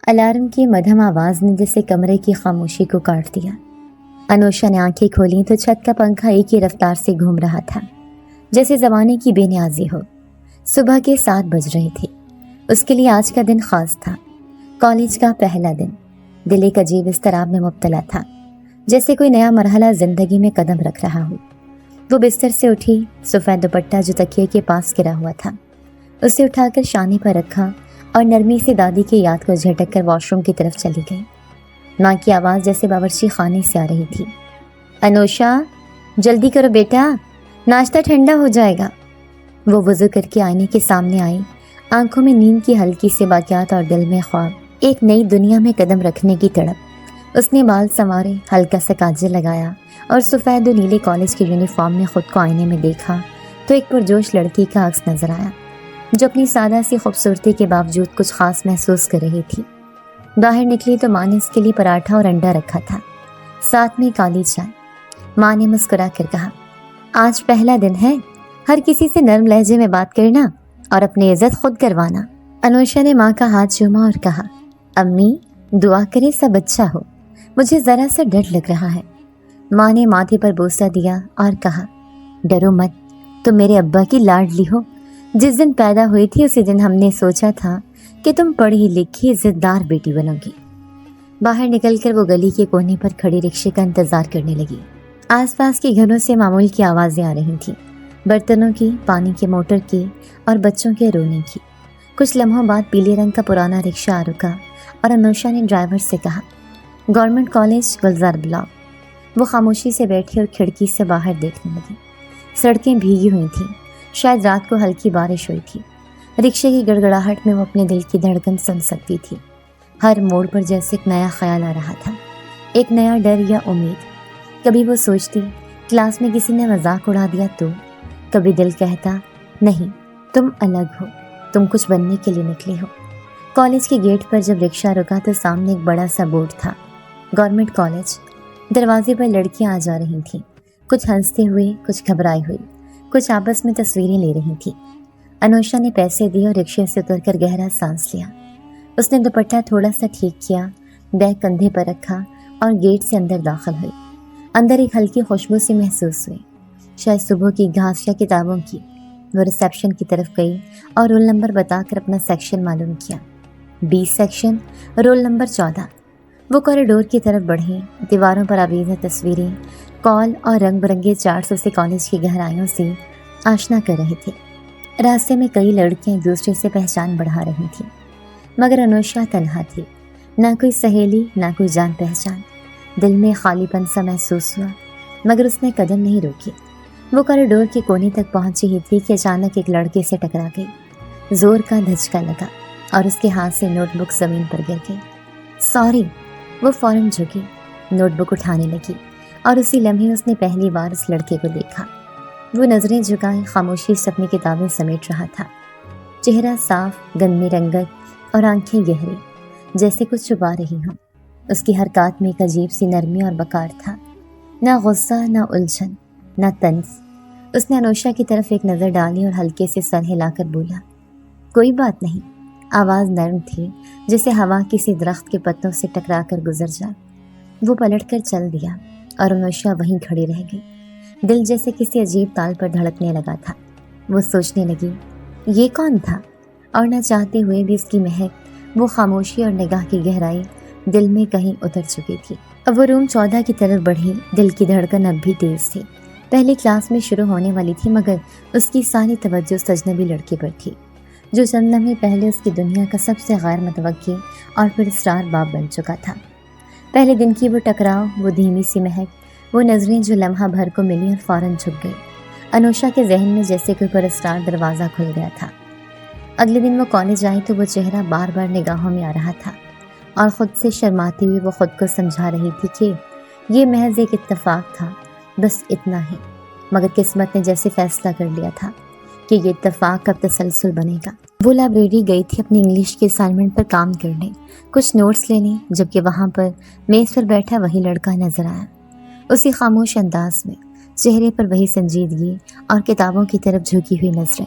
Alarm کی مدھم آواز نے جیسے کمرے کی خاموشی کو کاٹ دیا۔ انوشا نے آنکھیں کھولیں تو چھت کا پنکھا ایک ہی رفتار سے گھوم رہا تھا، جیسے زمانے کی بے نیازی ہو۔ صبح کے 7 بج رہے تھے۔ اس کے لیے آج کا دن خاص تھا، کالج کا پہلا دن۔ دل ایک عجیب اضطراب میں مبتلا تھا، جیسے کوئی نیا مرحلہ زندگی میں قدم رکھ رہا ہو۔ وہ بستر سے اٹھی، سفید دوپٹہ جو تکیے کے پاس گرا ہوا تھا اسے اٹھا کر شانے پر رکھا اور نرمی سے دادی کی یاد کو جھٹک کر واش روم کی طرف چلی گئی۔ ماں کی آواز جیسے باورچی خانے سے آ رہی تھی۔ انوشا، جلدی کرو بیٹا، ناشتہ ٹھنڈا ہو جائے گا۔ وہ وضو کر کے آئینے کے سامنے آئی، آنکھوں میں نیند کی ہلکی سے باقیات اور دل میں خواب، ایک نئی دنیا میں قدم رکھنے کی تڑپ۔ اس نے بال سنوارے، ہلکا سا کاجل لگایا اور سفید و نیلے کالج کی یونیفارم میں خود کو آئینے میں دیکھا تو ایک پرجوش لڑکی کا عکس نظر آیا جو اپنی سادہ سی خوبصورتی کے باوجود کچھ خاص محسوس کر رہی تھی۔ باہر نکلی تو ماں نے اس کے لیے پراٹھا اور انڈا رکھا تھا، ساتھ میں کالی چائے۔ ماں نے مسکرا کر کہا، آج پہلا دن ہے، ہر کسی سے نرم لہجے میں بات کرنا اور اپنی عزت خود کروانا۔ انوشا نے ماں کا ہاتھ چوما اور کہا، امی دعا کرے سب اچھا ہو، مجھے ذرا سا ڈر لگ رہا ہے۔ ماں نے ماتھے پر بوسہ دیا اور کہا، ڈرو مت، تم میرے ابا کی لاڈلی ہو۔ جس دن پیدا ہوئی تھی اسی دن ہم نے سوچا تھا کہ تم پڑھی لکھی عزت دار بیٹی بنو گی۔ باہر نکل کر وہ گلی کے کونے پر کھڑی رکشے کا انتظار کرنے لگی۔ آس پاس کے گھروں سے معمول کی آوازیں آ رہی تھیں، برتنوں کی، پانی کے موٹر کی اور بچوں کے رونے کی۔ کچھ لمحوں بعد پیلے رنگ کا پرانا رکشہ آ رکا اور انوشا نے ڈرائیور سے کہا، گورنمنٹ کالج گلزار بلاک۔ وہ خاموشی سے بیٹھی اور کھڑکی سے باہر دیکھنے لگی۔ سڑکیں بھیگی ہوئی تھیں، شاید رات کو ہلکی بارش ہوئی تھی۔ رکشے کی گڑگڑاہٹ میں وہ اپنے دل کی دھڑکن سن سکتی تھی۔ ہر موڑ پر جیسے ایک نیا خیال آ رہا تھا، ایک نیا ڈر یا امید۔ کبھی وہ سوچتی کلاس میں کسی نے مذاق اڑا دیا تو، کبھی دل کہتا نہیں تم الگ ہو، تم کچھ بننے کے لیے نکلی ہو۔ کالج کے گیٹ پر جب رکشہ رکا تو سامنے ایک بڑا سا بورڈ تھا، گورنمنٹ کالج۔ دروازے پر لڑکیاں آ جا رہی تھیں، کچھ ہنستے ہوئے، کچھ گھبرائی ہوئی، کچھ آپس میں تصویریں لے رہی تھیں۔ انوشا نے پیسے دیے اور رکشے سے اتر کر گہرا سانس لیا۔ اس نے دوپٹہ تھوڑا سا ٹھیک کیا، بیگ کندھے پر رکھا اور گیٹ سے اندر داخل ہوئی۔ اندر ایک ہلکی خوشبو سی محسوس ہوئی، شاید صبح کی گھاس یا کتابوں کی۔ وہ ریسیپشن کی طرف گئی اور رول نمبر بتا کر اپنا سیکشن معلوم کیا، 20 سیکشن، رول نمبر 14۔ وہ کوریڈور کی طرف بڑھے، دیواروں پر آویزیں تصویریں، کال اور رنگ برنگے چارٹس اسے کالج کی گہرائیوں سے آشنا کر رہے تھے۔ راستے میں کئی لڑکیاں ایک دوسرے سے پہچان بڑھا رہی تھیں، مگر انوشا تنہا تھی، نہ کوئی سہیلی، نہ کوئی جان پہچان۔ دل میں خالی پن سا محسوس ہوا، مگر اس نے قدم نہیں روکی۔ وہ کوریڈور کے کونے تک پہنچی ہی تھی کہ اچانک ایک لڑکے سے ٹکرا گئی۔ زور کا دھچکا لگا اور اس کے ہاتھ سے نوٹ بک زمین پر گر گئی۔ سوری، وہ فوراً جھکی، نوٹ بک اٹھانے لگی اور اسی لمحے اس نے پہلی بار اس لڑکے کو دیکھا۔ وہ نظریں جھکائے خاموشی سے اپنی کتابیں سمیٹ رہا تھا، چہرہ صاف، گندمی رنگت اور آنکھیں گہری، جیسے کچھ چھپا رہی ہوں۔ اس کی حرکات میں ایک عجیب سی نرمی اور وقار تھا، نہ غصہ، نہ الجھن، نہ طنز۔ اس نے انوشا کی طرف ایک نظر ڈالی اور ہلکے سے سر ہلا کر بولا، کوئی بات نہیں۔ آواز نرم تھی، جیسے ہوا کسی درخت کے پتوں سے ٹکرا کر گزر جائے۔ وہ پلٹ کر چل دیا اور انوشا وہیں کھڑی رہ گئی، دل جیسے کسی عجیب تال پر دھڑکنے لگا تھا۔ وہ سوچنے لگی، یہ کون تھا؟ اور نہ چاہتے ہوئے بھی اس کی مہک، وہ خاموشی اور نگاہ کی گہرائی دل میں کہیں اتر چکی تھی۔ اب وہ روم 14 کی طرف بڑھی، دل کی دھڑکن اب بھی تیز تھی۔ پہلی کلاس میں شروع ہونے والی تھی، مگر اس کی ساری توجہ اس اجنبی لڑکے پر تھی جو چند لمحے پہلے اس کی دنیا کا سب سے غیر متوقع اور پراسرار باب بن چکا تھا۔ پہلے دن کی وہ ٹکراؤ، وہ دھیمی سی مہک، وہ نظریں جو لمحہ بھر کو ملی اور فوراً جھک گئی۔ انوشا کے ذہن میں جیسے کوئی پراسرار دروازہ کھل گیا تھا۔ اگلے دن وہ کالج آئی تو وہ چہرہ بار بار نگاہوں میں آ رہا تھا اور خود سے شرماتی ہوئی وہ خود کو سمجھا رہی تھی کہ یہ محض ایک اتفاق تھا، بس اتنا ہی۔ مگر قسمت نے جیسے فیصلہ کر لیا تھا کہ یہ اتفاق اب تسلسل بنے گا۔ وہ لائبریری گئی تھی اپنی انگلش کے اسائنمنٹ پر کام کرنے، کچھ نوٹس لینے، جبکہ وہاں پر میز پر بیٹھا وہی لڑکا نظر آیا، اسی خاموش انداز میں، چہرے پر وہی سنجیدگی اور کتابوں کی طرف جھکی ہوئی نظریں۔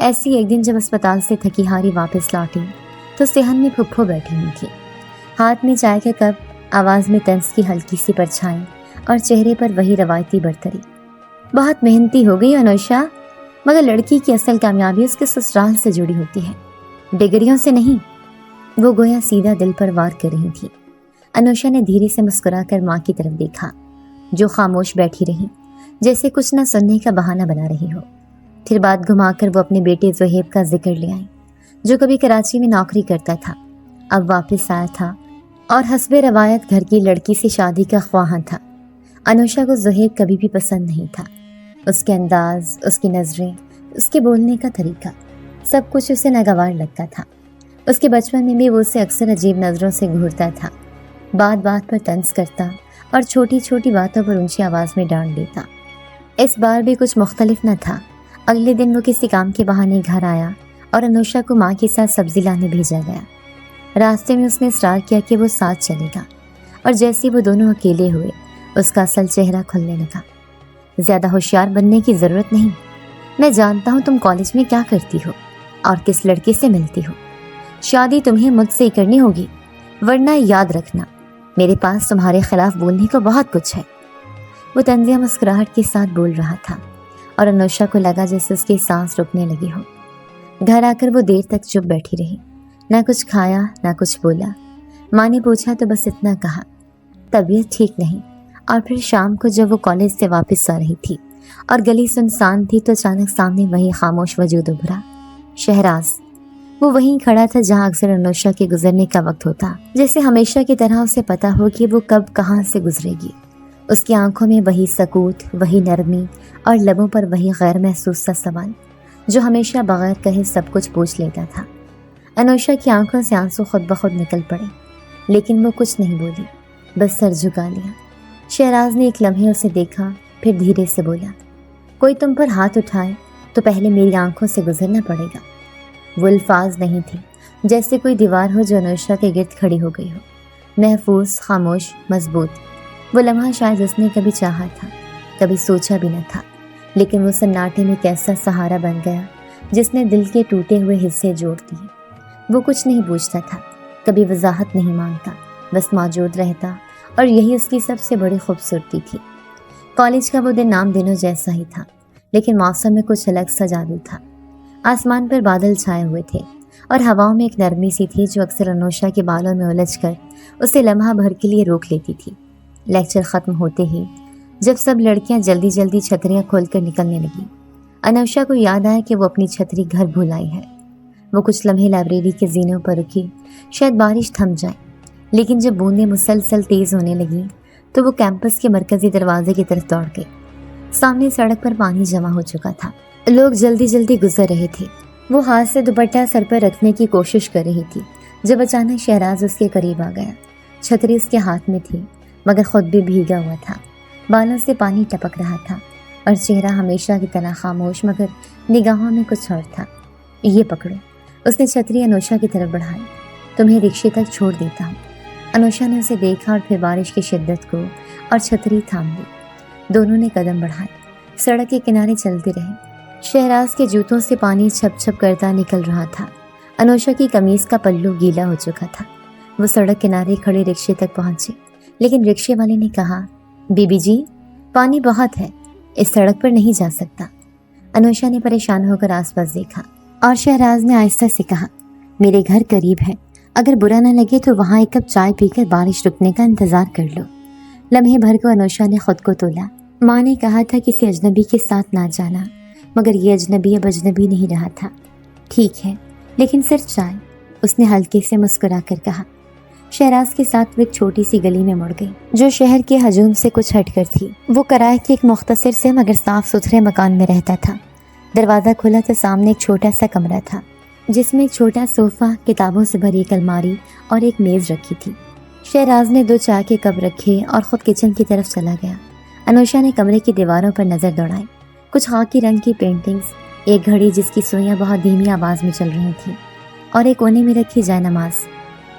ایسی ایک دن جب اسپتال سے تھکی ہاری واپس لوٹی تو صحن میں پھپھو بیٹھی ہوئی تھی، ہاتھ میں چائے کا کپ، آواز میں طنز کی ہلکی سی پرچھائی اور چہرے پر وہی روایتی برتری۔ بہت محنتی ہو گئی انوشا، مگر لڑکی کی اصل کامیابی اس کے سسرال سے جڑی ہوتی ہے، ڈگریوں سے نہیں۔ وہ گویا سیدھا دل پر وار کر رہی تھی۔ انوشا نے دھیرے سے مسکرا کر ماں کی طرف دیکھا، جو خاموش بیٹھی رہی، جیسے کچھ نہ سننے کا بہانہ بنا رہی ہو۔ پھر بات گھما کر وہ اپنے بیٹے زہیب کا ذکر لے آئی، جو کبھی کراچی میں نوکری کرتا تھا، اب واپس آیا تھا اور حسب روایت گھر کی لڑکی سے شادی کا خواہاں تھا۔ انوشا کو زہیب کبھی بھی پسند نہیں تھا، اس کے انداز، اس کی نظریں، اس کے بولنے کا طریقہ، سب کچھ اسے ناگوار لگتا تھا۔ اس کے بچپن میں بھی وہ اسے اکثر عجیب نظروں سے گھورتا تھا، بات بات پر طنز کرتا اور چھوٹی چھوٹی باتوں پر اونچی آواز میں ڈانٹ دیتا۔ اس بار بھی کچھ مختلف نہ تھا۔ اگلے دن وہ کسی کام کے بہانے گھر آیا اور انوشا کو ماں کے ساتھ سبزی لانے بھیجا گیا۔ راستے میں اس نے اصرار کیا کہ وہ ساتھ چلے گا، اور جیسے وہ دونوں اکیلے ہوئے اس کا اصل چہرہ کھلنے لگا۔ زیادہ ہوشیار بننے کی ضرورت نہیں، میں جانتا ہوں تم کالج میں کیا کرتی ہو اور کس لڑکے سے ملتی ہو۔ شادی تمہیں مجھ سے ہی کرنی ہوگی، ورنہ یاد رکھنا میرے پاس تمہارے خلاف بولنے کو بہت کچھ ہے۔ وہ طنزیہ مسکراہٹ کے ساتھ بول رہا تھا اور انوشا کو لگا جیسے اس کی سانس رکنے لگی ہو۔ گھر آ کر وہ دیر تک چپ بیٹھی رہی، نہ کچھ کھایا نہ کچھ بولا۔ ماں نے پوچھا تو بس اتنا کہا، طبیعت ٹھیک نہیں۔ اور پھر شام کو جب وہ کالج سے واپس آ رہی تھی اور گلی سنسان تھی تو اچانک سامنے وہی خاموش وجود ابھرا، شہراز۔ وہ وہیں کھڑا تھا جہاں اکثر انوشا کے گزرنے کا وقت ہوتا، جیسے ہمیشہ کی طرح اسے پتا ہو کہ وہ کب کہاں سے گزرے گی۔ اس کی آنکھوں میں وہی سکوت، وہی نرمی، اور لبوں پر وہی غیر محسوس سا سوال جو ہمیشہ بغیر کہے سب کچھ پوچھ لیتا تھا۔ انوشا کی آنکھوں سے آنسو خود بخود نکل پڑے، لیکن وہ کچھ نہیں بولی، بس سر جھکا لیا۔ شہراز نے ایک لمحے اسے دیکھا، پھر دھیرے سے بولا، کوئی تم پر ہاتھ اٹھائے تو پہلے میری آنکھوں سے گزرنا پڑے گا۔ وہ الفاظ نہیں تھے، جیسے کوئی دیوار ہو جو انوشا کے گرد کھڑی ہو گئی ہو، محفوظ، خاموش، مضبوط۔ وہ لمحہ شاید اس نے کبھی چاہا تھا، کبھی سوچا بھی نہ تھا، لیکن وہ سناٹے میں ایک ایسا سہارا بن گیا جس نے دل کے ٹوٹے ہوئے حصے جوڑ دیے۔ وہ کچھ نہیں پوچھتا تھا، کبھی وضاحت نہیں مانگتا، بس موجود رہتا، اور یہی اس کی سب سے بڑی خوبصورتی تھی۔ کالج کا وہ دن عام دنوں جیسا ہی تھا، لیکن موسم میں کچھ الگ سا جادو تھا۔ آسمان پر بادل چھائے ہوئے تھے اور ہواؤں میں ایک نرمی سی تھی جو اکثر انوشا کے بالوں میں الجھ کر اسے لمحہ بھر کے لیے روک لیتی تھی۔ لیکچر ختم ہوتے ہی جب سب لڑکیاں جلدی جلدی چھتریاں کھول کر نکلنے لگیں، انوشا کو یاد آیا کہ وہ اپنی چھتری گھر بھول آئی ہے۔ وہ کچھ لمحے لائبریری کے زینوں پر رکی، شاید بارش تھم جائے، لیکن جب بوندیں مسلسل تیز ہونے لگیں تو وہ کیمپس کے مرکزی دروازے کی طرف دوڑ گئی۔ سامنے سڑک پر پانی جمع ہو چکا تھا، لوگ جلدی جلدی گزر رہے تھے۔ وہ ہاتھ سے دوپٹہ سر پر رکھنے کی کوشش کر رہی تھی جب اچانک شہراز اس کے قریب آ گیا۔ چھتری اس کے ہاتھ میں تھی، مگر خود بھی بھیگا ہوا تھا، بالوں سے پانی ٹپک رہا تھا اور چہرہ ہمیشہ کی طرح خاموش، مگر نگاہوں میں کچھ اور تھا۔ یہ پکڑو، اس نے چھتری انوشا کی طرف بڑھائی، تمہیں رکشے تک چھوڑ دیتا ہوں۔ انوشا نے اسے دیکھا اور پھر بارش کی شدت کو اور چھتری تھام لی۔ دونوں نے قدم بڑھائے، سڑک کے کنارے چلتے رہے۔ شہراز کے جوتوں سے پانی چھپ چھپ کرتا نکل رہا تھا۔ انوشا کی قمیص کا پلو گیلا ہو چکا تھا۔ وہ سڑک کنارے کھڑے رکشے تک پہنچے، لیکن رکشے والے نے کہا، بی بی جی، پانی بہت ہے، اس سڑک پر نہیں جا سکتا۔ انوشا نے پریشان ہو کر آس پاس دیکھا اور شہراز نے آہستہ سے کہا، میرے گھر قریب ہے، اگر برا نہ لگے تو وہاں ایک کپ چائے پی کر بارش رکنے کا انتظار کر لو۔ لمحے بھر کو انوشا نے خود کو تولا۔ ماں نے کہا تھا کسی اجنبی کے ساتھ نہ جانا، مگر یہ اجنبی اب اجنبی نہیں رہا تھا۔ ٹھیک ہے، لیکن صرف چائے، اس نے ہلکے سے مسکرا کر کہا۔ شہراز کے ساتھ وہ ایک چھوٹی سی گلی میں مڑ گئی جو شہر کے ہجوم سے کچھ ہٹ کر تھی۔ وہ کرائے کے ایک مختصر سے مگر صاف ستھرے مکان میں رہتا تھا۔ دروازہ کھلا تو سامنے ایک چھوٹا سا کمرہ تھا جس میں ایک چھوٹا صوفہ، کتابوں سے بھری ایک الماری اور ایک میز رکھی تھی۔ شہراز نے 2 چائے کے کپ رکھے اور خود کچن کی طرف چلا گیا۔ انوشا نے کمرے کی دیواروں پر نظر دوڑائی، کچھ خاکی رنگ کی پینٹنگز، ایک گھڑی جس کی سوئیاں بہت دھیمی آواز میں چل رہی تھیں، اور ایک کونے میں رکھی جائے نماز۔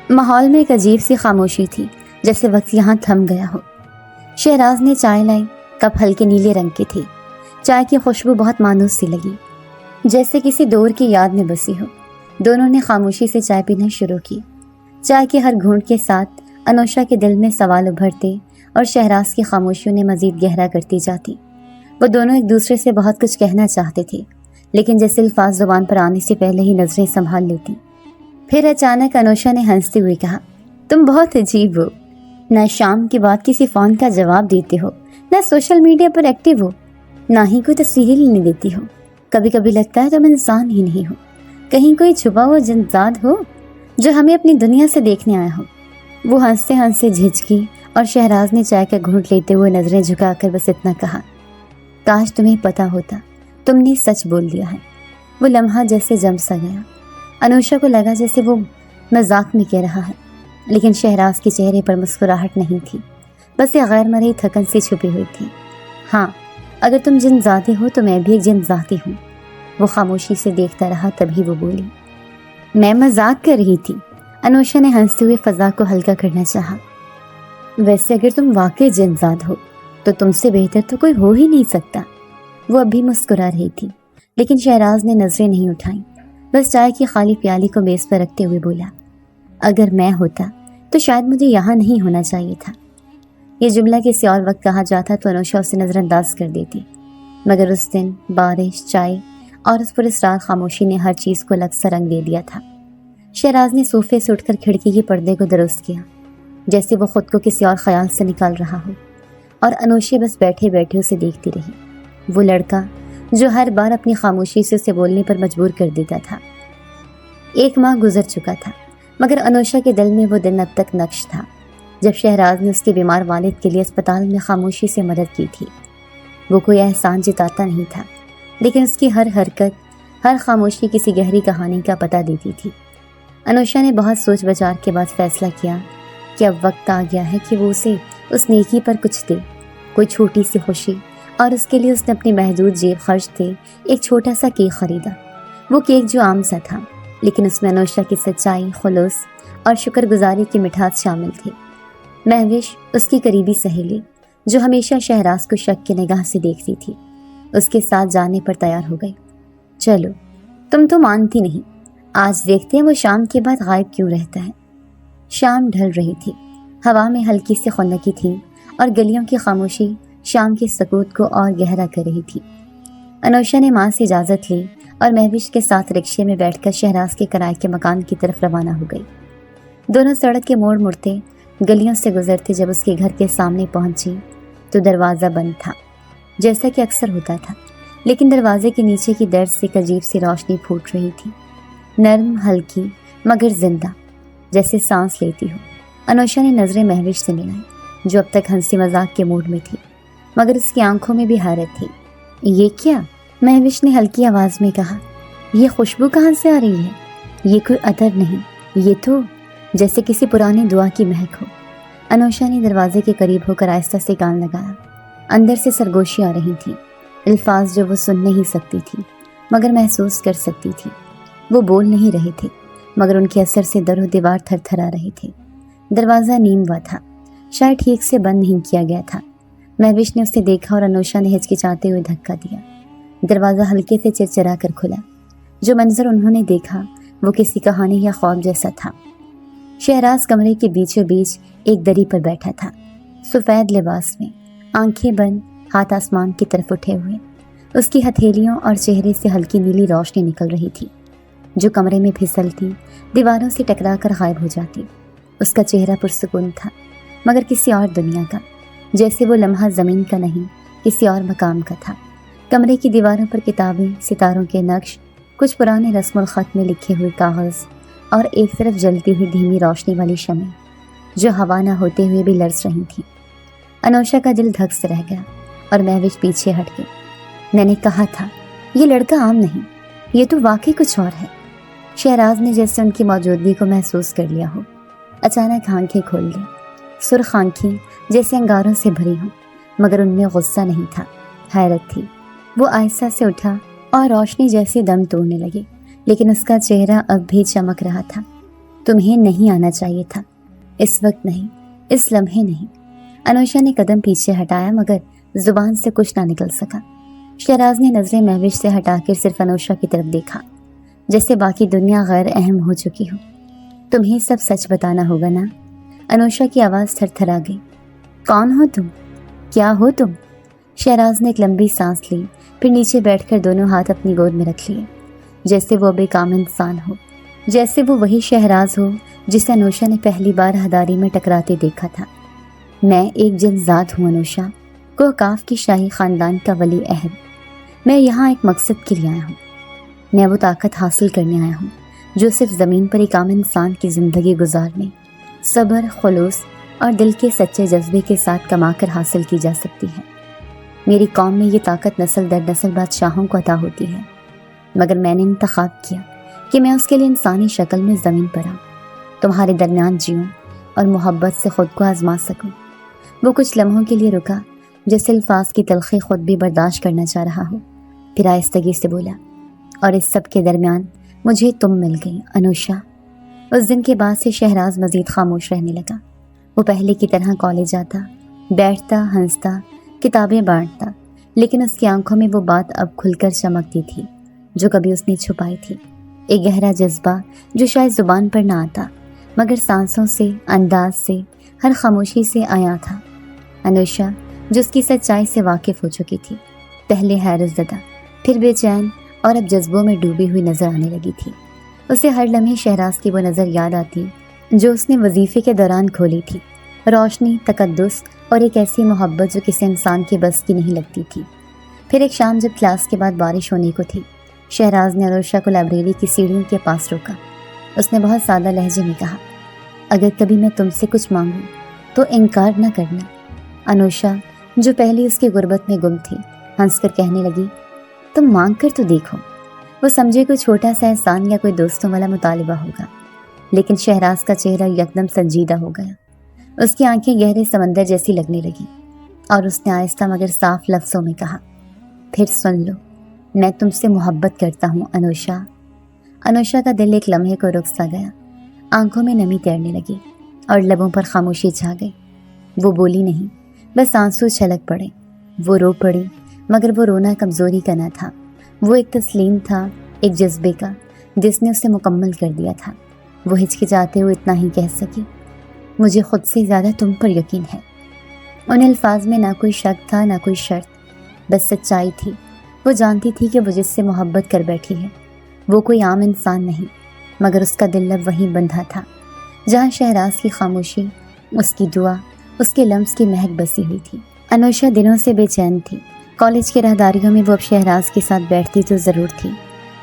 ماحول میں ایک عجیب سی خاموشی تھی، جیسے وقت یہاں تھم گیا ہو۔ شہراز نے چائے لائی، کپ ہلکے نیلے رنگ کی تھی، چائے کی خوشبو بہت مانوس سی لگی۔ جیسے کسی دور کی یاد میں بسی ہو۔ دونوں نے خاموشی سے چائے پینا شروع کی۔ چائے کے ہر گھونٹ کے ساتھ انوشا کے دل میں سوال ابھرتے اور شہراز کی خاموشیوں نے مزید گہرا کرتی جاتی۔ وہ دونوں ایک دوسرے سے بہت کچھ کہنا چاہتے تھے، لیکن جیسے الفاظ زبان پر آنے سے پہلے ہی نظریں سنبھال لیتی۔ پھر اچانک انوشا نے ہنستے ہوئے کہا، تم بہت عجیب ہو، نہ شام کے بعد کسی فون کا جواب دیتے ہو، نہ سوشل میڈیا پر ایکٹیو ہو، نہ ہی کوئی تصویریں لینے دیتی ہو۔ کبھی کبھی لگتا ہے تم انسان ہی نہیں ہو، کہیں کوئی چھپا ہوا جنزاد ہو جو ہمیں اپنی دنیا سے دیکھنے آیا ہو۔ وہ ہنستے ہنستے جھجکی اور شہراز نے چائے کا گھونٹ لیتے ہوئے نظریں جھکا کر بس اتنا کہا، کاش تمہیں پتا ہوتا، تم نے سچ بول دیا ہے۔ وہ لمحہ جیسے جم سا گیا۔ انوشا کو لگا جیسے وہ مذاق میں کہہ رہا ہے، لیکن شہراز کے چہرے پر مسکراہٹ نہیں تھی، بس یہ غیر مرئی تھکن سے چھپی ہوئی تھی۔ ہاں، اگر تم جن ذاتی ہو تو میں بھی ایک جن ذاتی ہوں۔ وہ خاموشی سے دیکھتا رہا، تبھی وہ بولی، میں مذاق کر رہی تھی۔ انوشا نے ہنستے ہوئے فضا کو ہلکا کرنا چاہا۔ ویسے اگر تم واقعی جن ذات ہو تو تم سے بہتر تو کوئی ہو ہی نہیں سکتا۔ وہ اب بھی مسکرا رہی تھی، لیکن شہراز نے نظریں نہیں اٹھائیں، بس چائے کی خالی پیالی کو میز پر رکھتے ہوئے بولا، اگر میں ہوتا تو شاید مجھے یہاں نہیں ہونا چاہیے تھا۔ یہ جملہ کسی اور وقت کہا جاتا تو انوشا اسے نظر انداز کر دیتی، مگر اس دن بارش، چائے اور اس پر اسرار خاموشی نے ہر چیز کو الگ سا رنگ دے دیا تھا۔ شہراز نے صوفے سے اٹھ کر کھڑکی کے پردے کو درست کیا، جیسے وہ خود کو کسی اور خیال سے نکال رہا ہو، اور انوشا بس بیٹھے بیٹھے اسے دیکھتی رہی۔ وہ لڑکا جو ہر بار اپنی خاموشی سے اسے بولنے پر مجبور کر دیتا تھا۔ 1 ماہ گزر چکا تھا، مگر انوشا کے دل میں وہ دن اب تک نقش تھا جب شہراز نے اس کے بیمار والد کے لیے اسپتال میں خاموشی سے مدد کی تھی۔ وہ کوئی احسان جتاتا نہیں تھا، لیکن اس کی ہر حرکت، ہر خاموشی کسی گہری کہانی کا پتہ دیتی تھی۔ انوشا نے بہت سوچ بچار کے بعد فیصلہ کیا کہ اب وقت آ گیا ہے کہ وہ اسے اس نیکی پر کچھ دے، کوئی چھوٹی سی خوشی، اور اس کے لیے اس نے اپنی محدود جیب خرچ سے ایک چھوٹا سا کیک خریدا۔ وہ کیک جو عام سا تھا، لیکن اس میں انوشا کی سچائی، خلوص اور شکر گزاری کی مٹھاس شامل تھی۔ مہوش، اس کی قریبی سہیلی جو ہمیشہ شہراز کو شک کی نگاہ سے دیکھتی تھی، اس کے ساتھ جانے پر تیار ہو گئی۔ چلو، تم تو مانتی نہیں، آج دیکھتے ہیں وہ شام کے بعد غائب کیوں رہتا ہے۔ شام ڈھل رہی تھی، ہوا میں ہلکی سی خنکی تھی اور گلیوں کی خاموشی شام کے سکوت کو اور گہرا کر رہی تھی۔ انوشا نے ماں سے اجازت لی اور مہوش کے ساتھ رکشے میں بیٹھ کر شہراز کے کرائے کے مکان کی طرف روانہ ہو گئی۔ دونوں سڑک کے موڑ مڑتے گلیوں سے گزرتے جب اس کے گھر کے سامنے پہنچی تو دروازہ بند تھا، جیسا کہ اکثر ہوتا تھا، لیکن دروازے کے نیچے کی درز سے ایک عجیب سی روشنی پھوٹ رہی تھی، نرم، ہلکی مگر زندہ، جیسے سانس لیتی ہو۔ انوشا نے نظریں مہوش سے ملائیں، جو اب تک ہنسی مذاق کے موڈ میں تھی، مگر اس کی آنکھوں میں بھی حیرت تھی۔ یہ کیا؟ مہوش نے ہلکی آواز میں کہا، یہ خوشبو کہاں سے آ رہی ہے؟ یہ کوئی عطر نہیں، یہ تو جیسے کسی پرانی دعا کی مہک ہو۔ انوشا نے دروازے کے قریب ہو کر آہستہ سے کان لگایا۔ اندر سے سرگوشی آ رہی تھی، الفاظ جو وہ سن نہیں سکتی تھی مگر محسوس کر سکتی تھی۔ وہ بول نہیں رہے تھے، مگر ان کے اثر سے در و دیوار تھر تھرا رہے تھے۔ دروازہ نیم ہوا تھا، شاید ٹھیک سے بند نہیں کیا گیا تھا۔ مہوش نے اسے دیکھا اور انوشا نے ہچکچاتے ہوئے دھکا دیا۔ دروازہ ہلکے سے چرچرا کر کھلا۔ جو منظر انہوں نے دیکھا وہ کسی کہانی یا خواب جیسا تھا۔ شہراز کمرے کے بیچوں بیچ ایک دری پر بیٹھا تھا، سفید لباس میں، آنکھیں بند، ہاتھ آسمان کی طرف اٹھے ہوئے۔ اس کی ہتھیلیوں اور چہرے سے ہلکی نیلی روشنی نکل رہی تھی جو کمرے میں پھسلتی، دیواروں سے ٹکرا کر غائب ہو جاتی۔ اس کا چہرہ پرسکون تھا، مگر کسی اور دنیا کا، جیسے وہ لمحہ زمین کا نہیں، کسی اور مقام کا تھا۔ کمرے کی دیواروں پر کتابیں، ستاروں کے نقش، کچھ پرانے رسم الخط میں لکھے ہوئے کاغذ، اور ایک طرف جلتی ہوئی دھیمی روشنی والی شمع جو ہوا نہ ہوتے ہوئے بھی لرز رہی تھی۔ انوشا کا دل دھک سے رہ گیا اور مہوش پیچھے ہٹ گئی۔ میں نے کہا تھا یہ لڑکا عام نہیں، یہ تو واقعی کچھ اور ہے۔ شہراز نے جیسے ان کی موجودگی کو محسوس کر لیا ہو، اچانک آنکھیں کھول لی، سرخ آنکھیں جیسے انگاروں سے بھری ہوں، مگر ان میں غصہ نہیں تھا، حیرت تھی۔ وہ آہستہ سے اٹھا اور روشنی جیسے دم توڑنے لگی، لیکن اس کا چہرہ اب بھی چمک رہا تھا۔ تمہیں نہیں آنا چاہیے تھا، اس وقت نہیں، اس لمحے نہیں۔ انوشا نے قدم پیچھے ہٹایا مگر زبان سے کچھ نہ نکل سکا۔ شہراز نے نظریں مہوش سے ہٹا کر صرف انوشا کی طرف دیکھا، جیسے باقی دنیا غیر اہم ہو چکی ہو۔ تمہیں سب سچ بتانا ہوگا نا؟ انوشا کی آواز تھر تھرا گئی۔ کون ہو تم؟ کیا ہو تم؟ شہراز نے ایک لمبی سانس لی، پھر نیچے بیٹھ کر دونوں ہاتھ اپنی گود میں رکھ لیے، جیسے وہ بے کام انسان ہو، جیسے وہ وہی شہراز ہو جسے انوشا نے پہلی بار ہداری میں ٹکراتے دیکھا تھا۔ میں ایک جن ذات ہوں انوشا، کوہقاف کی شاہی خاندان کا ولی عہد۔ میں یہاں ایک مقصد کے لیے آیا ہوں۔ میں وہ طاقت حاصل کرنے آیا ہوں جو صرف زمین پر ایک عام انسان کی زندگی گزارنے، صبر، خلوص اور دل کے سچے جذبے کے ساتھ کما کر حاصل کی جا سکتی ہے۔ میری قوم میں یہ طاقت نسل در نسل بادشاہوں کو عطا ہوتی ہے، مگر میں نے انتخاب کیا کہ میں اس کے لیے انسانی شکل میں زمین پر آؤں، تمہارے درمیان جیوں اور محبت سے خود کو آزما سکوں۔ وہ کچھ لمحوں کے لیے رکا، جیسے الفاظ کی تلخی خود بھی برداشت کرنا چاہ رہا ہو، پھر آہستگی سے بولا، اور اس سب کے درمیان مجھے تم مل گئی انوشا۔ اس دن کے بعد سے شہراز مزید خاموش رہنے لگا۔ وہ پہلے کی طرح کالج آتا، بیٹھتا، ہنستا، کتابیں بانٹتا، لیکن اس کی آنکھوں میں وہ بات اب کھل کر چمکتی تھی جو کبھی اس نے چھپائی تھی، ایک گہرا جذبہ جو شاید زبان پر نہ آتا مگر سانسوں سے، انداز سے، ہر خاموشی سے آیا تھا۔ انوشا جو اس کی سچائی سے واقف ہو چکی تھی، پہلے حیرت زدہ، پھر بے چین اور اب جذبوں میں ڈوبی ہوئی نظر آنے لگی تھی۔ اسے ہر لمحے شہراز کی وہ نظر یاد آتی جو اس نے وظیفے کے دوران کھولی تھی، روشنی، تقدس اور ایک ایسی محبت جو کسی انسان کے بس کی نہیں لگتی تھی۔ پھر ایک شام جب کلاس کے بعد بارش ہونے کو تھی، شہراز نے انوشا کو لائبریری کی سیڑھیوں کے پاس روکا۔ اس نے بہت سادہ لہجے میں کہا، اگر کبھی میں تم سے کچھ مانگوں تو انکار نہ کرنا۔ انوشا جو پہلے اس کی غربت میں گم تھی، ہنس کر کہنے لگی، تم مانگ کر تو دیکھو۔ وہ سمجھے کوئی چھوٹا سا احسان یا کوئی دوستوں والا مطالبہ ہوگا، لیکن شہراز کا چہرہ یکدم سنجیدہ ہو گیا۔ اس کی آنکھیں گہرے سمندر جیسی لگنے لگیں اور اس نے آہستہ مگر صاف لفظوں میں کہا، پھر سن لو، میں تم سے محبت کرتا ہوں انوشا۔ انوشا کا دل ایک لمحے کو رک سا گیا، آنکھوں میں نمی تیرنے لگی اور لبوں پر خاموشی چھا گئی۔ وہ بولی نہیں، بس آنسو چھلک پڑے۔ وہ رو پڑی، مگر وہ رونا کمزوری کا نہ تھا، وہ ایک تسلیم تھا، ایک جذبے کا جس نے اسے مکمل کر دیا تھا۔ وہ ہچکچاتے ہوئے اتنا ہی کہہ سکی، مجھے خود سے زیادہ تم پر یقین ہے۔ ان الفاظ میں نہ کوئی شک تھا، نہ کوئی شرط، بس سچائی تھی۔ وہ جانتی تھی کہ وہ جس سے محبت کر بیٹھی ہے وہ کوئی عام انسان نہیں، مگر اس کا دل اب وہیں بندھا تھا جہاں شہراز کی خاموشی، اس کی دعا، اس کے لمس کی مہک بسی ہوئی تھی۔ انوشا دنوں سے بے چین تھی۔ کالج کے راہداریوں میں وہ اب شہراز کے ساتھ بیٹھتی تو ضرور تھی،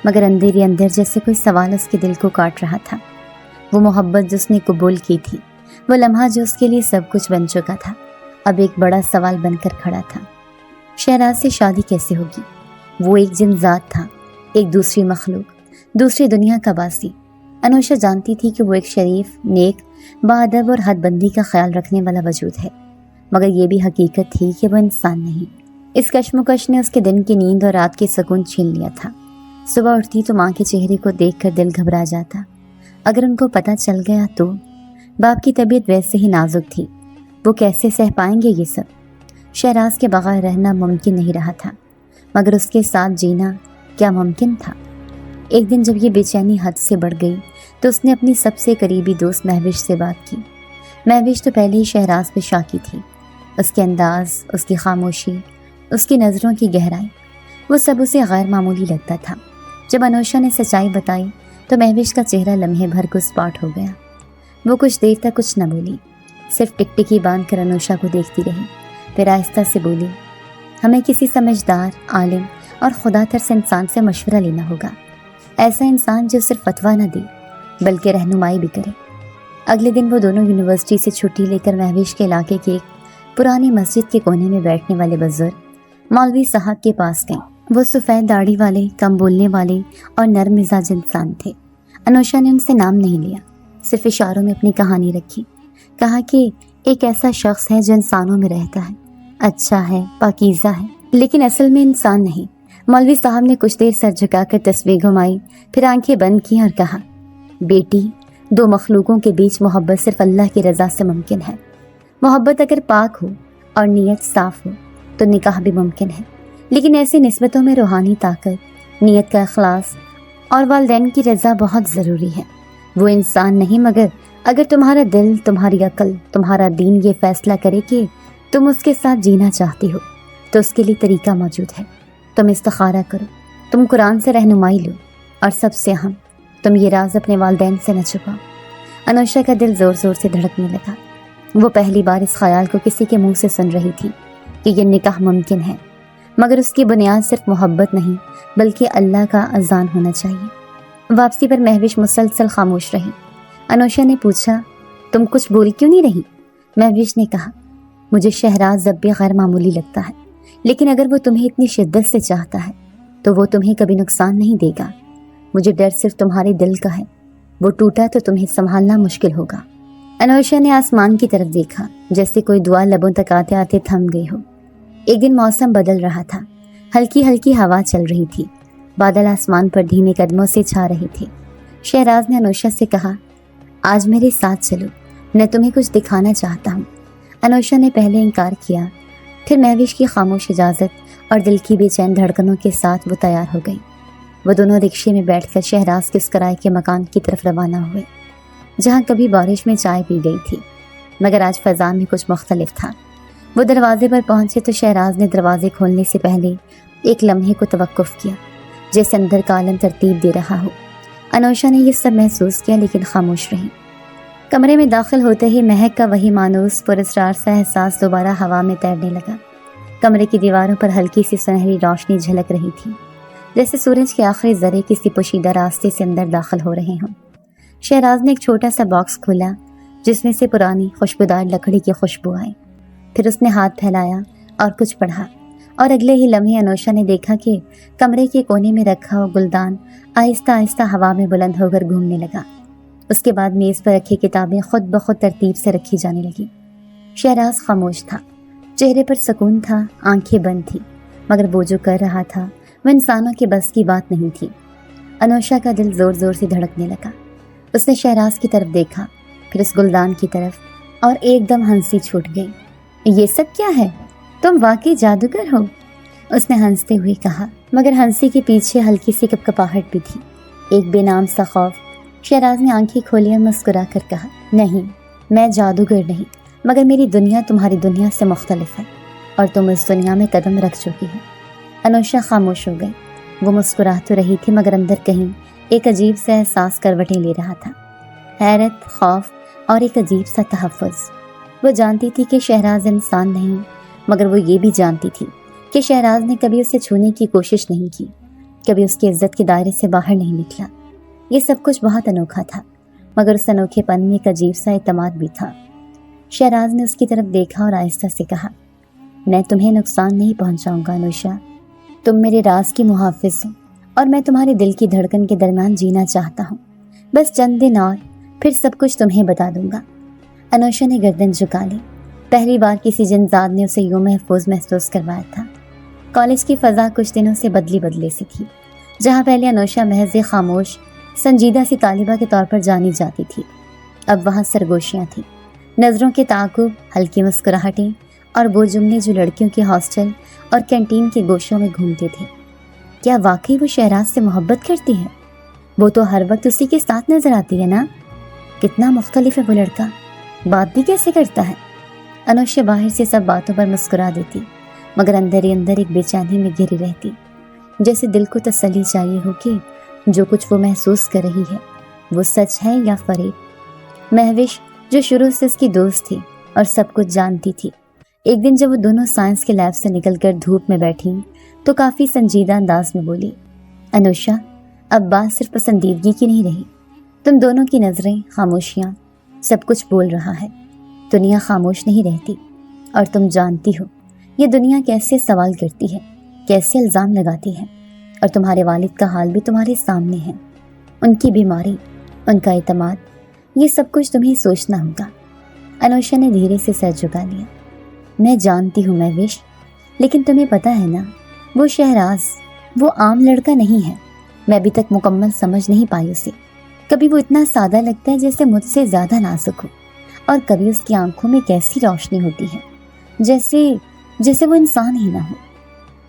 مگر اندر ہی اندر جیسے کوئی سوال اس کے دل کو کاٹ رہا تھا۔ وہ محبت جو اس نے قبول کی تھی، وہ لمحہ جو اس کے لیے سب کچھ بن چکا تھا، اب ایک بڑا سوال بن کر کھڑا تھا۔ شہراز سے شادی کیسے ہوگی؟ وہ ایک جن ذات تھا، ایک دوسری مخلوق، دوسری دنیا کا باسی۔ انوشا جانتی تھی کہ وہ ایک شریف، نیک، باادب اور حد بندی کا خیال رکھنے والا وجود ہے، مگر یہ بھی حقیقت تھی کہ وہ انسان نہیں۔ اس کشمکش نے اس کے دن کی نیند اور رات کے سکون چھین لیا تھا۔ صبح اٹھتی تو ماں کے چہرے کو دیکھ کر دل گھبرا جاتا، اگر ان کو پتہ چل گیا تو۔ باپ کی طبیعت ویسے ہی نازک تھی، وہ کیسے سہ پائیں گے یہ سب؟ شہراز کے بغیر رہنا ممکن نہیں رہا تھا، مگر اس کے ساتھ جینا کیا ممکن تھا؟ ایک دن جب یہ بے چینی حد سے بڑھ گئی تو اس نے اپنی سب سے قریبی دوست مہوش سے بات کی۔ مہوش تو پہلے ہی شہراز پہ شاکی تھی، اس کے انداز، اس کی خاموشی، اس کی نظروں کی گہرائی، وہ سب اسے غیر معمولی لگتا تھا۔ جب انوشا نے سچائی بتائی تو مہوش کا چہرہ لمحے بھر کو اسپاٹ ہو گیا۔ وہ کچھ دیر تک کچھ نہ بولی، صرف ٹکٹکی باندھ کر انوشا کو دیکھتی رہی، پھر آہستہ سے بولی، ہمیں کسی سمجھدار، عالم اور خدا ترس انسان سے مشورہ لینا ہوگا، ایسا انسان جو صرف فتویٰ نہ دے بلکہ رہنمائی بھی کرے۔ اگلے دن وہ دونوں یونیورسٹی سے چھٹی لے کر مہوش کے علاقے کی ایک پرانی مسجد کے کونے میں بیٹھنے والے بزرگ مولوی صاحب کے پاس گئیں۔ وہ سفید داڑھی والے، کم بولنے والے اور نرم مزاج انسان تھے۔ انوشا نے ان سے نام نہیں لیا، صرف اشاروں میں اپنی کہانی رکھی۔ کہا کہ ایک ایسا شخص ہے جو انسانوں میں رہتا ہے، اچھا ہے، پاکیزہ ہے، لیکن اصل میں انسان نہیں۔ مولوی صاحب نے کچھ دیر سر جھکا کر تصویر گھمائی، پھر آنکھیں بند کی اور کہا، بیٹی، دو مخلوقوں کے بیچ محبت صرف اللہ کی رضا سے ممکن ہے۔ محبت اگر پاک ہو اور نیت صاف ہو تو نکاح بھی ممکن ہے، لیکن ایسی نسبتوں میں روحانی طاقت، نیت کا اخلاص اور والدین کی رضا بہت ضروری ہے۔ وہ انسان نہیں، مگر اگر تمہارا دل، تمہاری عقل، تمہارا دین یہ فیصلہ کرے کہ تم اس کے ساتھ جینا چاہتی ہو تو اس کے لیے طریقہ موجود ہے۔ تم استخارہ کرو، تم قرآن سے رہنمائی لو، اور سب سے اہم، تم یہ راز اپنے والدین سے نہ چھپاؤ۔ انوشا کا دل زور زور سے دھڑکنے لگا۔ وہ پہلی بار اس خیال کو کسی کے منہ سے سن رہی تھی کہ یہ نکاح ممکن ہے، مگر اس کی بنیاد صرف محبت نہیں بلکہ اللہ کا اذان ہونا چاہیے۔ واپسی پر مہوش مسلسل خاموش رہی۔ انوشا نے پوچھا، تم کچھ بول کیوں نہیں رہی؟ مہوش نے کہا، مجھے شہراز اب بھی غیر معمولی لگتا ہے، لیکن اگر وہ تمہیں اتنی شدت سے چاہتا ہے تو وہ تمہیں کبھی نقصان نہیں دے گا۔ مجھے ڈر صرف تمہارے دل کا ہے، وہ ٹوٹا تو تمہیں سنبھالنا مشکل ہوگا۔ انوشا نے آسمان کی طرف دیکھا، جیسے کوئی دعا لبوں تک آتے آتے تھم گئی ہو۔ ایک دن موسم بدل رہا تھا، ہلکی ہلکی ہوا چل رہی تھی، بادل آسمان پر دھیمے قدموں سے چھا رہے تھے۔ شہراز نے انوشا سے کہا، آج میرے ساتھ چلو، میں تمہیں کچھ دکھانا چاہتا ہوں۔ انوشا نے پہلے انکار کیا، پھر مہوش کی خاموش اجازت اور دل کی بے چین دھڑکنوں کے ساتھ وہ تیار ہو گئی۔ وہ دونوں رکشے میں بیٹھ کر شہراز کے اس کرائے کے مکان کی طرف روانہ ہوئے، جہاں کبھی بارش میں چائے پی گئی تھی، مگر آج فضا میں کچھ مختلف تھا۔ وہ دروازے پر پہنچے تو شہراز نے دروازے کھولنے سے پہلے ایک لمحے کو توقف کیا، جیسے اندر کا عالم ترتیب دے رہا ہو۔ انوشا نے یہ سب محسوس کیا لیکن خاموش رہی۔ کمرے میں داخل ہوتے ہی مہک کا وہی مانوس پراسرار سا احساس دوبارہ ہوا میں تیرنے لگا۔ کمرے کی دیواروں پر ہلکی سی سنہری روشنی جھلک رہی تھی، جیسے سورج کے آخری ذرے کسی پوشیدہ راستے سے اندر داخل ہو رہے ہوں۔ شہراز نے ایک چھوٹا سا باکس کھولا جس میں سے پرانی خوشبودار لکڑی کی خوشبو آئی۔ پھر اس نے ہاتھ پھیلایا اور کچھ پڑھا، اور اگلے ہی لمحے انوشا نے دیکھا کہ کمرے کے کونے میں رکھا ہوا گلدان آہستہ آہستہ ہوا میں بلند ہو کر گھومنے لگا۔ اس کے بعد میز پر رکھی کتابیں خود بخود ترتیب سے رکھی جانے لگیں۔ شہراز خاموش تھا، چہرے پر سکون تھا، آنکھیں بند تھی، مگر وہ جو کر رہا تھا وہ انسانوں کے بس کی بات نہیں تھی۔ انوشا کا دل زور زور سے دھڑکنے لگا۔ اس نے شہراز کی طرف دیکھا، پھر اس گلدان کی طرف، اور ایک دم ہنسی چھوٹ گئی۔ یہ سب کیا ہے؟ تم واقعی جادوگر ہو؟ اس نے ہنستے ہوئے کہا، مگر ہنسی کے پیچھے ہلکی سی کپکپاہٹ بھی تھی، ایک بے نام سا خوف۔ شہراز نے آنکھیں کھولی اور مسکرا کر کہا، نہیں، میں جادوگر نہیں، مگر میری دنیا تمہاری دنیا سے مختلف ہے، اور تم اس دنیا میں قدم رکھ چکی ہو۔ انوشا خاموش ہو گئی۔ وہ مسکرا تو رہی تھی مگر اندر کہیں ایک عجیب سا احساس کروٹیں لے رہا تھا، حیرت، خوف اور ایک عجیب سا تحفظ۔ وہ جانتی تھی کہ شہراز انسان نہیں، مگر وہ یہ بھی جانتی تھی کہ شہراز نے کبھی اسے چھونے کی کوشش نہیں کی، کبھی اس کی عزت کے دائرے سے باہر نہیں نکلا۔ یہ سب کچھ بہت انوکھا تھا، مگر اس انوکھے پن میں ایک عجیب سا اعتماد بھی تھا۔ شہراز نے اس کی طرف دیکھا اور آہستہ سے کہا، میں تمہیں نقصان نہیں پہنچاؤں گا انوشا، تم میرے راز کی محافظ ہو، اور میں تمہارے دل کی دھڑکن کے درمیان جینا چاہتا ہوں۔ بس چند دن اور، پھر سب کچھ تمہیں بتا دوں گا۔ انوشا نے گردن جھکا لی۔ پہلی بار کسی جنزاد نے اسے یوں محفوظ محسوس کروایا تھا۔ کالج کی فضا کچھ دنوں سے بدلے سی تھی۔ جہاں پہلے انوشا محض خاموش، سنجیدہ سی طالبہ کے طور پر جانی جاتی تھی، اب وہاں سرگوشیاں تھیں، نظروں کے تعاقب، ہلکی مسکراہٹیں، اور وہ جملے جو لڑکیوں کے ہاسٹل اور کینٹین کے گوشوں میں گھومتے تھے۔ کیا واقعی وہ شہراز سے محبت کرتی ہے؟ وہ تو ہر وقت اسی کے ساتھ نظر آتی ہے نا؟ کتنا مختلف ہے وہ لڑکا، بات بھی کیسے کرتا ہے؟ انوشا باہر سے سب باتوں پر مسکرا دیتی، مگر اندر ہی اندر ایک بے چینی میں گھری رہتی، جیسے دل کو تسلی چاہیے ہو کہ جو کچھ وہ محسوس کر رہی ہے وہ سچ ہے یا فریب۔ مہوش جو شروع سے اس کی دوست تھی اور سب کچھ جانتی تھی، ایک دن جب وہ دونوں سائنس کے لیب سے نکل کر دھوپ میں بیٹھی تو کافی سنجیدہ انداز میں بولی، انوشا، اب بات صرف پسندیدگی کی نہیں رہی، تم دونوں کی نظریں، خاموشیاں، سب کچھ بول رہا ہے۔ دنیا خاموش نہیں رہتی، اور تم جانتی ہو یہ دنیا کیسے سوال کرتی ہے، کیسے الزام لگاتی ہے، اور تمہارے والد کا حال بھی تمہارے سامنے ہے، ان کی بیماری، ان کا اعتماد، یہ سب کچھ تمہیں سوچنا ہوگا۔ انوشا نے دھیرے سے سر جھکا لیا۔ میں جانتی ہوں مہوش، لیکن تمہیں پتہ ہے نا، وہ شہراز، وہ عام لڑکا نہیں ہے، میں ابھی تک مکمل سمجھ نہیں پائی اسے۔ کبھی وہ اتنا سادہ لگتا ہے جیسے مجھ سے زیادہ نازک ہو، اور کبھی اس کی آنکھوں میں کیسی روشنی ہوتی ہے جیسے وہ انسان ہی نہ ہو۔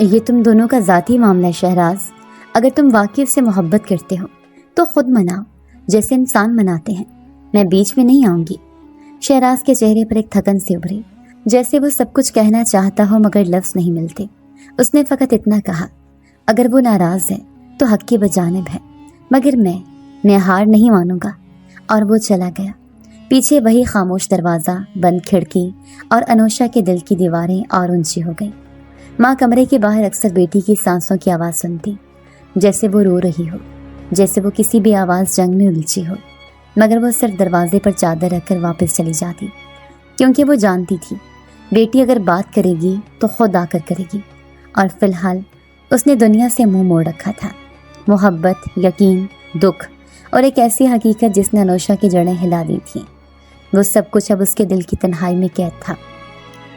یہ تم دونوں کا ذاتی معاملہ ہے شہراز، اگر تم واقعی اس سے محبت کرتے ہو تو خود مناؤ جیسے انسان مناتے ہیں، میں بیچ میں نہیں آؤں گی۔ شہراز کے چہرے پر ایک تھکن سی ابھری، جیسے وہ سب کچھ کہنا چاہتا ہو مگر لفظ نہیں ملتے۔ اس نے فقط اتنا کہا، اگر وہ ناراض ہے تو حق کی بجانب ہے، مگر میں ہار نہیں مانوں گا۔ اور وہ چلا گیا۔ پیچھے وہی خاموش دروازہ، بند کھڑکی اور انوشا کے دل کی دیواریں اور اونچی ہو گئیں۔ ماں کمرے کے باہر اکثر بیٹی کی سانسوں کی آواز سنتی، جیسے وہ رو رہی ہو، جیسے وہ کسی بھی آواز جنگ میں الجھی ہو، مگر وہ صرف دروازے پر چادر رکھ کر واپس چلی جاتی، کیونکہ وہ جانتی تھی بیٹی اگر بات کرے گی تو خود آ کر کرے گی، اور فی الحال اس نے دنیا سے منہ موڑ رکھا تھا۔ محبت، یقین، دکھ اور ایک ایسی حقیقت جس نے انوشا کی جڑیں ہلا دی تھیں، وہ سب کچھ اب اس کے دل کی تنہائی میں قید تھا۔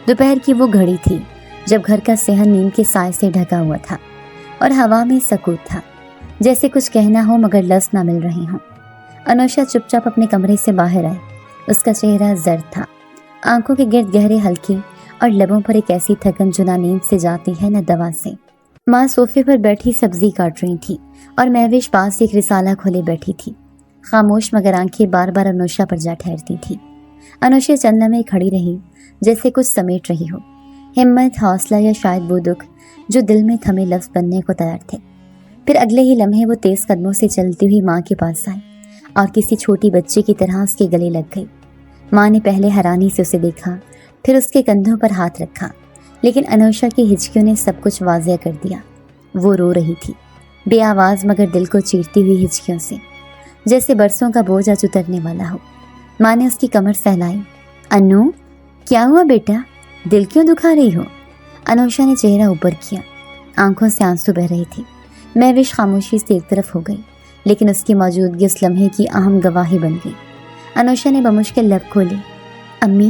دوپہر کی وہ گھڑی تھی جب گھر کا صحن نیند کے سائے سے ڈھکا ہوا تھا اور ہوا میں سکوت تھا، جیسے کچھ کہنا ہو مگر لفظ نہ مل رہے ہوں۔ انوشا چپ چاپ اپنے کمرے سے باہر آئی۔ اس کا چہرہ زرد تھا، آنکھوں کے گرد گہرے ہلکے اور لبوں پر ایک ایسی تھکن جو نہ نیند سے جاتی ہے نہ دوا سے۔ ماں صوفے پر بیٹھی سبزی کاٹ رہی تھی اور مہوش پاس ایک رسالہ کھولے بیٹھی تھی، خاموش مگر آنکھیں بار بار انوشا پر جا ٹھہرتی تھی۔ انوشا چند لمحے کھڑی رہی، جیسے کچھ سمیٹ رہی ہو، ہمت، حوصلہ یا شاید وہ دکھ جو دل میں تھمے لفظ بننے کو تیار تھے۔ پھر اگلے ہی لمحے وہ تیز قدموں سے چلتی ہوئی ماں کے پاس آئی اور کسی چھوٹی بچے کی طرح اس کے گلے لگ گئی۔ ماں نے پہلے حیرانی سے اسے دیکھا، پھر اس کے کندھوں پر ہاتھ رکھا، لیکن انوشا کی ہچکیوں نے سب کچھ واضح کر دیا۔ وہ رو رہی تھی، بے آواز مگر دل کو چیرتی ہوئی ہچکیوں سے، جیسے برسوں کا بوجھ آج اترنے والا ہو۔ ماں نے اس کی کمر سہلائی۔ انو، کیا ہوا بیٹا؟ دل کیوں دکھا رہی ہو؟ انوشا نے چہرہ اوپر کیا، آنکھوں سے آنسو بہہ رہی تھی۔ مہوش خاموشی سے ایک طرف ہو گئی، لیکن اس کی موجودگی اس لمحے کی اہم گواہی بن گئی۔ انوشا نے بمشکل لب کھولے۔ امی،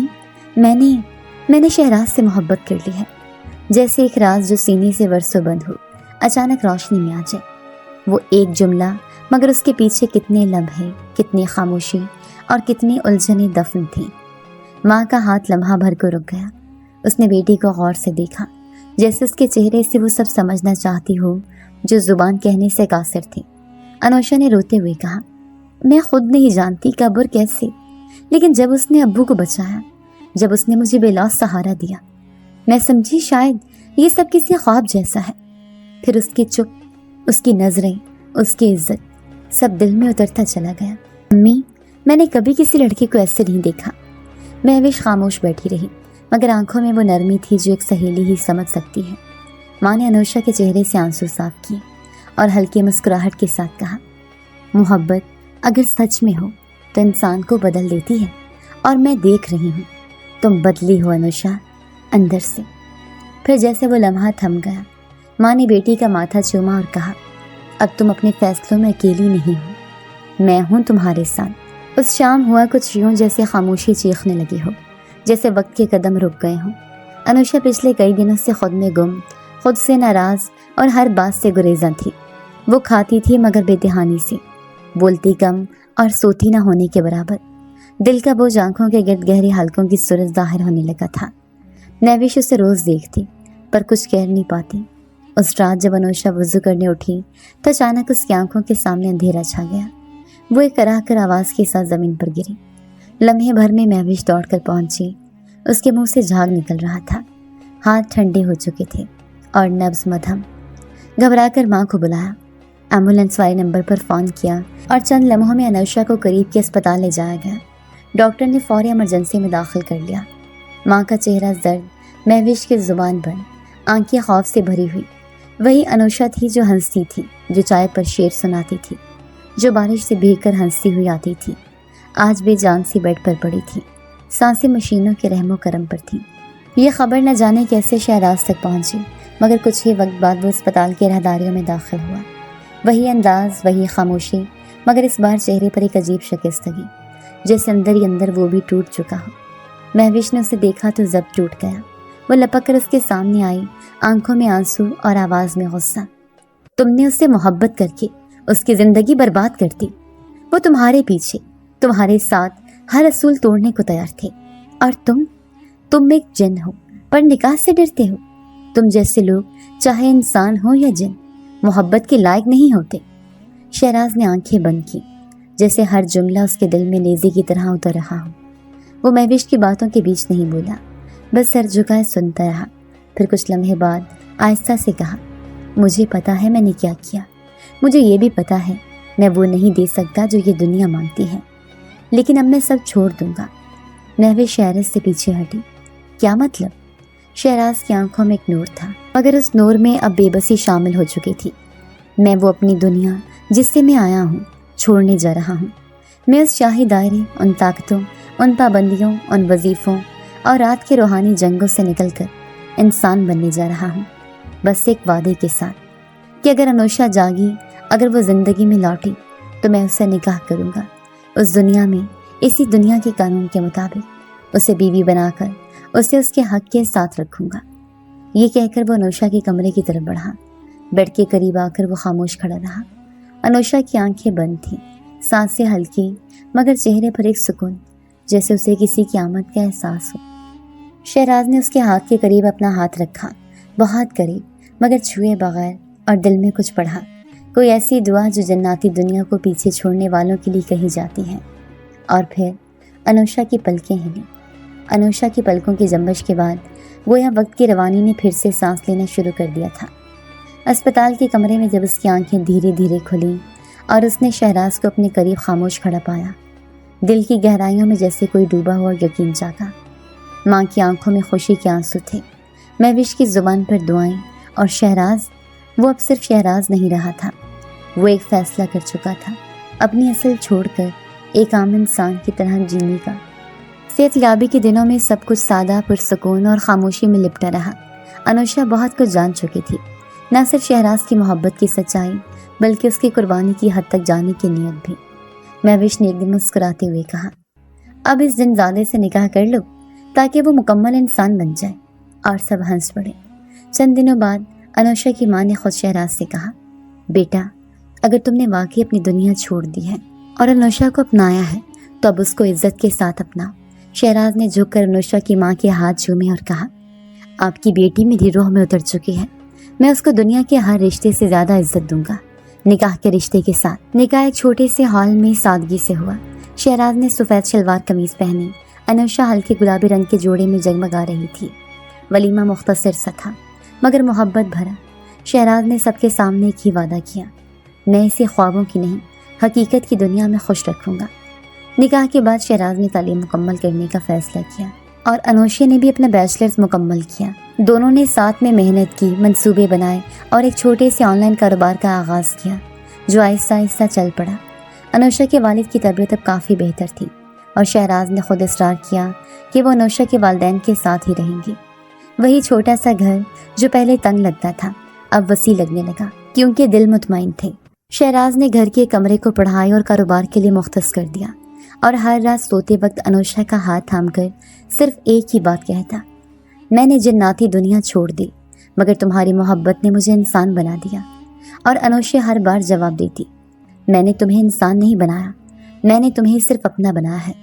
میں نے شہراز سے محبت کر لی ہے، جیسے ایک راز جو سینے سے برسوں بند ہو اچانک روشنی میں آ جائے۔ وہ ایک جملہ، مگر اس کے پیچھے کتنے لمحے، کتنی خاموشی اور کتنی الجھنیں دفن تھیں۔ ماں کا ہاتھ لمحہ بھر کو رک گیا۔ اس نے بیٹی کو غور سے دیکھا، جیسے اس کے چہرے سے وہ سب سمجھنا چاہتی ہو جو زبان کہنے سے قاصر تھی۔ انوشا نے روتے ہوئے کہا، میں خود نہیں جانتی کب اور کیسے، لیکن جب اس نے ابو کو بچایا، جب اس نے مجھے بے لوث سہارا دیا، میں سمجھی شاید یہ سب کسی خواب جیسا ہے۔ پھر اس کی چپ، اس کی نظریں، اس کی عزت، سب دل میں اترتا چلا گیا۔ امی، میں نے کبھی کسی لڑکی کو ایسے نہیں دیکھا۔ مہوش خاموش بیٹھی رہی، مگر آنکھوں میں وہ نرمی تھی جو ایک سہیلی ہی سمجھ سکتی ہے۔ ماں نے انوشا کے چہرے سے آنسو صاف کیے اور ہلکی مسکراہٹ کے ساتھ کہا، محبت اگر سچ میں ہو تو انسان کو بدل دیتی ہے، اور میں دیکھ رہی ہوں تم بدلی ہو انوشا، اندر سے۔ پھر جیسے وہ لمحہ تھم گیا، ماں نے بیٹی کا ماتھا چوما اور کہا، اب تم اپنے فیصلوں میں اکیلی نہیں ہو، میں ہوں تمہارے ساتھ۔ اس شام ہوا کچھ یوں جیسے خاموشی چیخنے لگی ہو، جیسے وقت کے قدم رک گئے ہوں۔ انوشا پچھلے کئی دنوں سے خود میں گم، خود سے ناراض اور ہر بات سے گریزاں تھی۔ وہ کھاتی تھی مگر بے دہانی سے، بولتی کم اور سوتی نہ ہونے کے برابر۔ دل کا بوجھ آنکھوں کے گرد گہرے حلقوں کی صورت ظاہر ہونے لگا تھا۔ مہوش اسے روز دیکھتی پر کچھ کہہ نہیں پاتی۔ اس رات جب انوشا وضو کرنے اٹھی تو اچانک اس کی آنکھوں کے سامنے اندھیرا چھا گیا۔ وہ ایک کراہ کر آواز کے ساتھ زمین پر گری۔ لمحے بھر میں مہوش دوڑ کر پہنچی۔ اس کے منہ سے جھاگ نکل رہا تھا، ہاتھ ٹھنڈے ہو چکے تھے اور نبض مدھم۔ گھبرا کر ماں کو بلایا، ایمبولینس والے نمبر پر فون کیا اور چند لمحوں میں انوشا کو قریب کے اسپتال لے جایا گیا۔ ڈاکٹر نے فوری ایمرجنسی میں داخل کر لیا۔ ماں کا چہرہ زرد، مہوش کی زبان بند، آنکھیں خوف سے بھری ہوئی۔ وہی انوشا تھی جو ہنستی تھی، جو چائے پر شعر سناتی تھی، جو بارش سے بھیگ کر ہنستی ہوئی آتی تھی۔ آج بے جان سی بیڈ پر پڑی تھی، سانسیں مشینوں کے رحم و کرم پر تھیں۔ یہ خبر نہ جانے کیسے شہراز تک پہنچی، مگر کچھ ہی وقت بعد وہ اسپتال کے رہداریوں میں داخل ہوا۔ وہی انداز، وہی خاموشی، مگر اس بار چہرے پر ایک عجیب شکستگی، جیسے اندر ہی اندر وہ بھی ٹوٹ چکا ہو۔ مہوش نے اسے دیکھا تو ضبط ٹوٹ گیا۔ وہ لپک کر اس کے سامنے آئی، آنکھوں میں آنسو اور آواز میں غصہ۔ تم نے اس سے محبت کر کے اس کی زندگی برباد کر دی۔ وہ تمہارے پیچھے، تمہارے ساتھ ہر اصول توڑنے کو تیار تھے، اور تم ایک جن ہو پر نکاح سے ڈرتے ہو۔ تم جیسے لوگ چاہے انسان ہو یا جن محبت کے لائق نہیں ہوتے۔ شہراز نے آنکھیں بند کی، جیسے ہر جملہ اس کے دل میں نیزے کی طرح اتر رہا ہو۔ وہ مہوش کی باتوں کے بیچ نہیں بولا، بس سر جھکائے سنتا رہا۔ پھر کچھ لمحے بعد آہستہ سے کہا، مجھے پتا ہے میں نے کیا کیا، مجھے یہ بھی پتا ہے میں وہ نہیں دے سکتا جو یہ دنیا مانگتی ہے، لیکن اب میں سب چھوڑ دوں گا۔ مہوش شہراز سے پیچھے ہٹی۔ کیا مطلب؟ شہراز کی آنکھوں میں ایک نور تھا، مگر اس نور میں اب بے بسی شامل ہو چکی تھی۔ میں وہ اپنی دنیا جس سے میں آیا ہوں چھوڑنے جا رہا ہوں۔ میں اس شاہی دائرے، ان طاقتوں، ان پابندیوں، ان وظیفوں اور رات کے روحانی جنگوں سے نکل کر انسان بننے جا رہا ہوں، بس ایک وعدے کے ساتھ کہ اگر انوشا جاگی، اگر وہ زندگی میں لوٹی تو میں اس سے نکاح کروں گا، اس دنیا میں، اسی دنیا کے قانون کے مطابق اسے بیوی بنا کر اسے اس کے حق کے ساتھ رکھوں گا۔ یہ کہہ کر وہ انوشا کے کمرے کی طرف بڑھا۔ بیڈ کے قریب آ کر وہ خاموش کھڑا رہا۔ انوشا کی آنکھیں بند تھیں، سانسیں ہلکی، مگر چہرے پر ایک سکون، جیسے اسے کسی کی آمد کا احساس ہو۔ شہراز نے اس کے ہاتھ کے قریب اپنا ہاتھ رکھا، بہت قریب، مگر چھوئے بغیر، اور دل میں کچھ پڑھا، کوئی ایسی دعا جو جناتی دنیا کو پیچھے چھوڑنے والوں کے لیے کہی جاتی ہے۔ اور پھر انوشا کی پلکیں ہلیں۔ انوشا کی پلکوں کی جنبش کے بعد گویا وقت کی روانی نے پھر سے سانس لینا شروع کر دیا تھا۔ اسپتال کے کمرے میں جب اس کی آنکھیں دھیرے دھیرے کھلیں اور اس نے شہراز کو اپنے قریب خاموش کھڑا پایا، دل کی گہرائیوں میں جیسے کوئی ڈوبا ہوا یقین جاگا۔ ماں کی آنکھوں میں خوشی کے آنسو تھے، مہوش کی زبان پر دعائیں، اور شہراز، وہ اب صرف شہراز نہیں رہا تھا، وہ ایک فیصلہ کر چکا تھا، اپنی اصل چھوڑ کر ایک عام انسان کی طرح جینے کا۔ صحت یابی کے دنوں میں سب کچھ سادہ، پرسکون اور خاموشی میں لپٹا رہا۔ انوشا بہت کچھ جان چکی تھی، نہ صرف شہراز کی محبت کی سچائی، بلکہ اس کی قربانی کی حد تک جانے کی نیت بھی۔ مہوش نے ایک دن مسکراتے ہوئے کہا، اب اس جن زادے سے نکاح کر لو تاکہ وہ مکمل انسان بن جائے، اور سب ہنس پڑے۔ چند دنوں بعد انوشا کی ماں نے خود شہراز سے کہا، بیٹا، اگر تم نے واقعی اپنی دنیا چھوڑ دی ہے اور انوشا کو اپنایا ہے تو اب اس کو عزت کے ساتھ اپناؤ۔ شہراز نے جھک کر انوشا کی ماں کے ہاتھ چومے اور کہا، آپ کی بیٹی میری روح میں اتر چکی ہے، میں اس کو دنیا کے ہر رشتے سے زیادہ عزت دوں گا، نکاح کے رشتے کے ساتھ۔ نکاح ایک چھوٹے سے ہال میں سادگی سے ہوا۔ شہراز نے سفید شلوار قمیض پہنی، انوشا ہلکے گلابی رنگ کے جوڑے میں جگمگا رہی تھی۔ ولیمہ مختصر سا تھا، مگر محبت بھرا۔ شہراز نے سب کے سامنے ایک ہی وعدہ کیا، میں اسے خوابوں کی نہیں، حقیقت کی دنیا میں خوش رکھوں گا۔ نکاح کے بعد شہراز نے تعلیم مکمل کرنے کا فیصلہ کیا، اور انوشا نے بھی اپنا بیچلرز مکمل کیا۔ دونوں نے ساتھ میں محنت کی، منصوبے بنائے اور ایک چھوٹے سے آن لائن کاروبار کا آغاز کیا، جو آہستہ آہستہ چل پڑا۔ انوشا کے والد کی طبیعت اب کافی بہتر تھی، اور شہراز نے خود اصرار کیا کہ وہ انوشا کے والدین کے ساتھ ہی رہیں گی۔ وہی چھوٹا سا گھر جو پہلے تنگ لگتا تھا، اب وسیع لگنے لگا، کیونکہ دل مطمئن تھے۔ شہراز نے گھر کے کمرے کو پڑھائی اور کاروبار کے لیے مختص کر دیا، اور ہر رات سوتے وقت انوشا کا ہاتھ تھام کر صرف ایک ہی بات کہتا، میں نے جناتی دنیا چھوڑ دی، مگر تمہاری محبت نے مجھے انسان بنا دیا۔ اور انوشا ہر بار جواب دیتی، میں نے تمہیں انسان نہیں بنایا، میں نے تمہیں صرف اپنا بنایا ہے۔